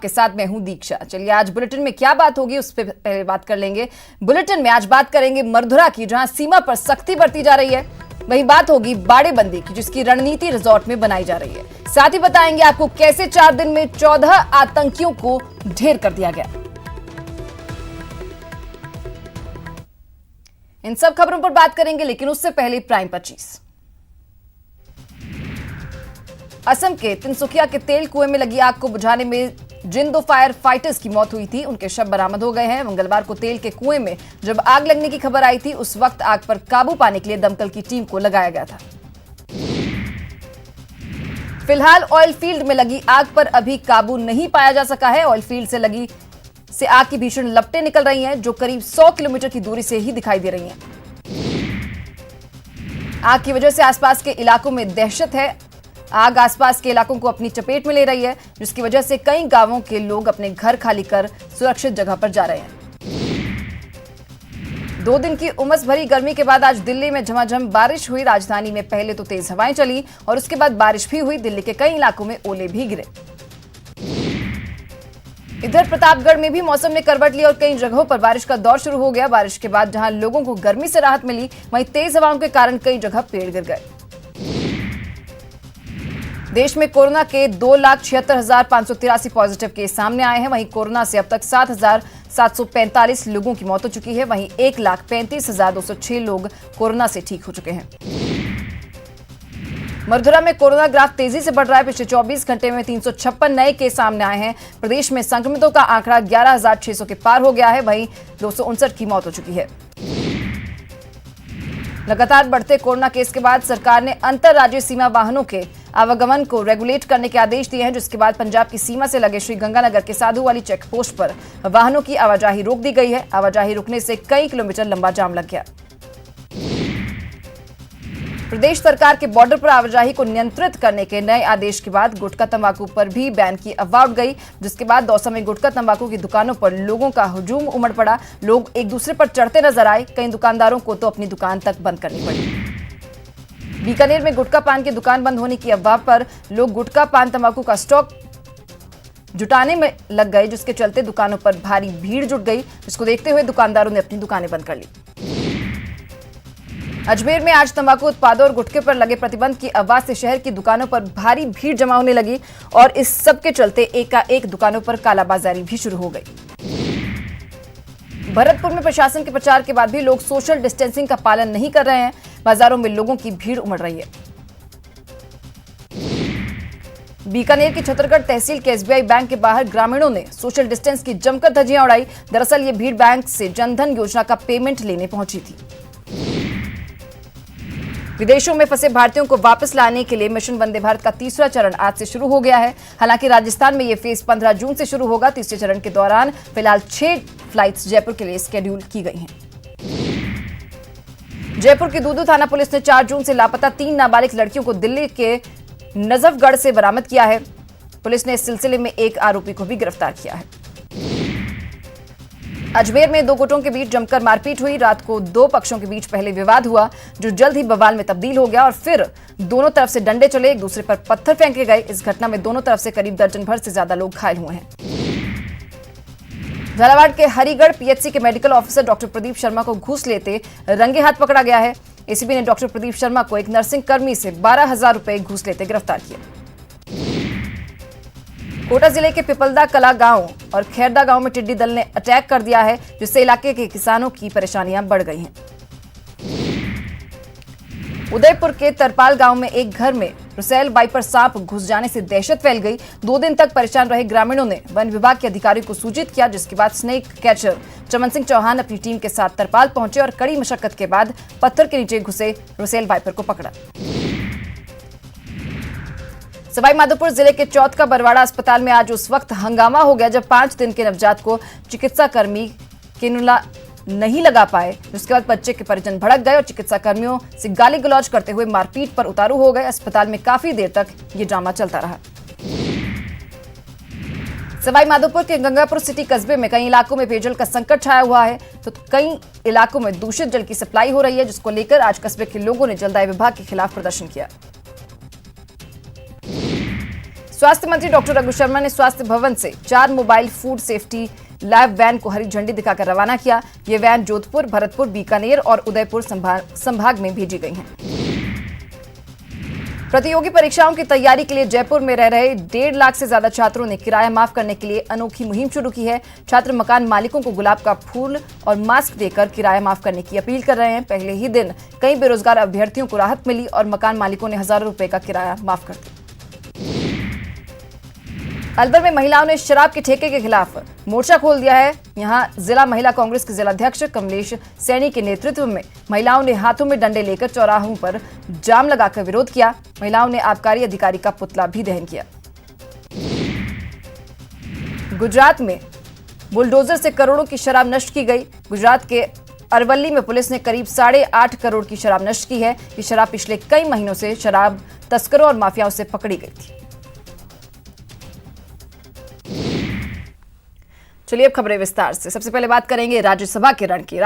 आपके साथ मैं हूं दीक्षा। चलिए आज बुलेटिन में क्या बात होगी उस पर पहले बात कर लेंगे। बुलेटिन में आज बात करेंगे मरधुरा की, जहां सीमा पर सख्ती बरती जा रही है। वहीं बात होगी बाड़ेबंदी की, जिसकी रणनीति रिजॉर्ट में बनाई जा रही है। साथ ही बताएंगे आपको कैसे 4 दिन में 14 आतंकियों को ढेर कर दिया गया। इन सब खबरों पर बात करेंगे, लेकिन उससे पहले प्राइम 25। असम के तिनसुकिया के तेल कुएं में लगी आग को बुझाने में जिन 2 फायर फाइटर्स की मौत हुई थी, उनके शव बरामद हो गए हैं। मंगलवार को तेल के कुएं में जब आग लगने की खबर आई थी, उस वक्त आग पर काबू पाने के लिए दमकल की टीम को लगाया गया था। फिलहाल ऑयल फील्ड में लगी आग पर अभी काबू नहीं पाया जा सका है। ऑयल फील्ड से आग की भीषण लपटें निकल रही हैं, जो करीब 100 किलोमीटर की दूरी से ही दिखाई दे रही हैं। आग की वजह से आसपास के इलाकों में दहशत है। आग आसपास के इलाकों को अपनी चपेट में ले रही है, जिसकी वजह से कई गांवों के लोग अपने घर खाली कर सुरक्षित जगह पर जा रहे हैं। 2 दिन की उमस भरी गर्मी के बाद आज दिल्ली में झमाझम बारिश हुई। राजधानी में पहले तो तेज हवाएं चली और उसके बाद बारिश भी हुई। दिल्ली के कई इलाकों में ओले भी गिरे। इधर प्रतापगढ़ में भी मौसम ने करवट ली और कई जगहों पर बारिश का दौर शुरू हो गया। बारिश के बाद जहां लोगों को गर्मी से राहत मिली, वहीं तेज हवाओं के कारण कई जगह पेड़ गिर गए। देश में कोरोना के 2,76,583 पॉजिटिव केस सामने आए हैं। वहीं कोरोना से अब तक 7,745 लोगों की मौत हो चुकी है। वहीं 1,35,206 लोग कोरोना से ठीक हो चुके हैं। मरधुरा में कोरोना ग्राफ तेजी से बढ़ रहा है। पिछले 24 घंटे में 356 नए केस सामने आए हैं। प्रदेश में संक्रमितों का आंकड़ा 11,600 के पार हो गया है। वहीं 259 की मौत हो चुकी है। लगातार बढ़ते कोरोना केस के बाद सरकार ने अंतरराज्यीय सीमा वाहनों के आवागमन को रेगुलेट करने के आदेश दिए हैं, जिसके बाद पंजाब की सीमा से लगे श्री गंगानगर के साधुवाली चेक पोस्ट पर वाहनों की आवाजाही रोक दी गई है। आवाजाही रुकने से कई किलोमीटर लंबा जाम लग गया। प्रदेश सरकार के बॉर्डर पर आवाजाही को नियंत्रित करने के नए आदेश के बाद गुटखा तंबाकू पर भी बैन की अफवाह उठ गई, जिसके बाद दौसा में गुटखा तंबाकू की दुकानों पर लोगों का हुजूम उमड़ पड़ा। लोग एक दूसरे पर चढ़ते नजर आए। कई दुकानदारों को तो अपनी दुकान तक बंद करनी पड़ी। बीकानेर में गुटखा पान की दुकान बंद होने की अफवाह पर लोग गुटखा पान तंबाकू का स्टॉक जुटाने में लग गए, जिसके चलते दुकानों पर भारी भीड़ जुट गई, जिसको देखते हुए दुकानदारों ने अपनी दुकानें बंद कर ली। अजमेर में आज तंबाकू उत्पादों और गुटखे पर लगे प्रतिबंध की अफवाह से शहर की दुकानों पर भारी भीड़ जमा होने लगी और इस सब के चलते एकाएक दुकानों पर कालाबाजारी भी शुरू हो गई। भरतपुर में प्रशासन के प्रचार के बाद भी लोग सोशल डिस्टेंसिंग का पालन नहीं कर रहे हैं। बाजारों में लोगों की भीड़ उमड़ रही है। बीकानेर की छतरगढ़ तहसील के एसबीआई बैंक के बाहर ग्रामीणों ने सोशल डिस्टेंस की जमकर धज्जियां उड़ाई। दरअसल ये भीड़ बैंक से जनधन योजना का पेमेंट लेने पहुंची थी। विदेशों में फंसे भारतीयों को वापस लाने के लिए मिशन वंदे भारत का तीसरा चरण आज से शुरू हो गया है। हालांकि राजस्थान में यह फेज 15 जून से शुरू होगा। तीसरे चरण के दौरान फिलहाल 6 फ्लाइट्स जयपुर के लिए शेड्यूल की गई हैं। जयपुर की दूदू थाना पुलिस ने 4 जून से लापता 3 नाबालिग लड़कियों को दिल्ली के नजफगढ़ से बरामद किया है। पुलिस ने इस सिलसिले में एक आरोपी को भी गिरफ्तार किया है। अजमेर में 2 गुटों के बीच जमकर मारपीट हुई। रात को 2 पक्षों के बीच पहले विवाद हुआ, जो जल्द ही बवाल में तब्दील हो गया और फिर दोनों तरफ से डंडे चले, एक दूसरे पर पत्थर फेंके गए। इस घटना में दोनों तरफ से करीब दर्जन भर से ज्यादा लोग घायल हुए हैं। झालावाड़ के हरिगढ़ पीएचसी के medical officer doctor Pradeep Sharma को घूस लेते रंगे हाथ पकड़ा गया है। एसीबी ने डॉक्टर प्रदीप शर्मा को एक नर्सिंग कर्मी से 12,000 रुपए घूस लेते गिरफ्तार किया। कोटा जिले के पिपलदा कला गांव और खैरदा गांव में टिड्डी दल ने अटैक कर दिया है, जिससे इलाके के किसानों की परेशानियां बढ़ गई हैं। उदयपुर के तरपाल गांव में एक घर में रुसेल वाइपर सांप घुस जाने से दहशत फैल गई। 2 दिन तक परेशान रहे ग्रामीणों ने वन विभाग के अधिकारी को सूचित किया, जिसके बाद स्नेक कैचर चमन सिंह चौहान अपनी टीम के साथ तरपाल पहुंचे और कड़ी मशक्कत के बाद पत्थर के नीचे घुसे रुसेल वाइपर को पकड़ा। सवाईमाधोपुर जिले के चौथ का बरवाड़ा अस्पताल में आज उस वक्त हंगामा हो गया जब 5 दिन के नवजात को चिकित्सा कर्मी कैनुला नहीं लगा पाए। उसके बाद बच्चे के परिजन भड़क गए और चिकित्सा कर्मियों से गाली गलौज करते हुए मारपीट पर उतारू हो गए। अस्पताल में काफी देर तक ये ड्रामा चलता रहा। सवाईमाधोपुर के गंगापुर सिटी कस्बे में कई इलाकों में पेयजल का संकट छाया हुआ है, तो कई इलाकों में दूषित जल की सप्लाई हो रही है, जिसको लेकर आज कस्बे के लोगों ने जलदाय विभाग के खिलाफ प्रदर्शन किया। स्वास्थ्य मंत्री डॉक्टर रघु शर्मा ने स्वास्थ्य भवन से 4 mobile food safety lab van को हरी झंडी दिखाकर रवाना किया। ये वैन जोधपुर, भरतपुर, बीकानेर और उदयपुर संभाग में भेजी गई हैं। प्रतियोगी परीक्षाओं की तैयारी के लिए जयपुर में रह रहे 1.5 लाख से ज्यादा छात्रों ने किराया माफ करने के लिए अनोखी मुहिम शुरू की है। छात्र मकान मालिकों को गुलाब का फूल और मास्क देकर किराया माफ करने की अपील कर रहे हैं। पहले ही दिन कई बेरोजगार अभ्यर्थियों को राहत मिली और मकान मालिकों ने हजारों रुपए का किराया माफ कर दिया। अलवर में महिलाओं ने शराब के ठेके के खिलाफ मोर्चा खोल दिया है। यहां जिला महिला कांग्रेस के जिलाध्यक्ष कमलेश सैनी के नेतृत्व में महिलाओं ने हाथों में डंडे लेकर चौराहों पर जाम लगाकर विरोध किया। महिलाओं ने आबकारी अधिकारी का पुतला भी दहन किया। गुजरात में बुलडोजर से करोड़ों की शराब नष्ट की गई। गुजरात के अरवल्ली में पुलिस ने करीब 8.5 करोड़ की शराब नष्ट की है। ये शराब पिछले कई महीनों से शराब तस्करों और माफियाओं से पकड़ी गई थी। चलिए अब खबरें विस्तार से। सबसे पहले बात करेंगे राज्यसभा के रण की।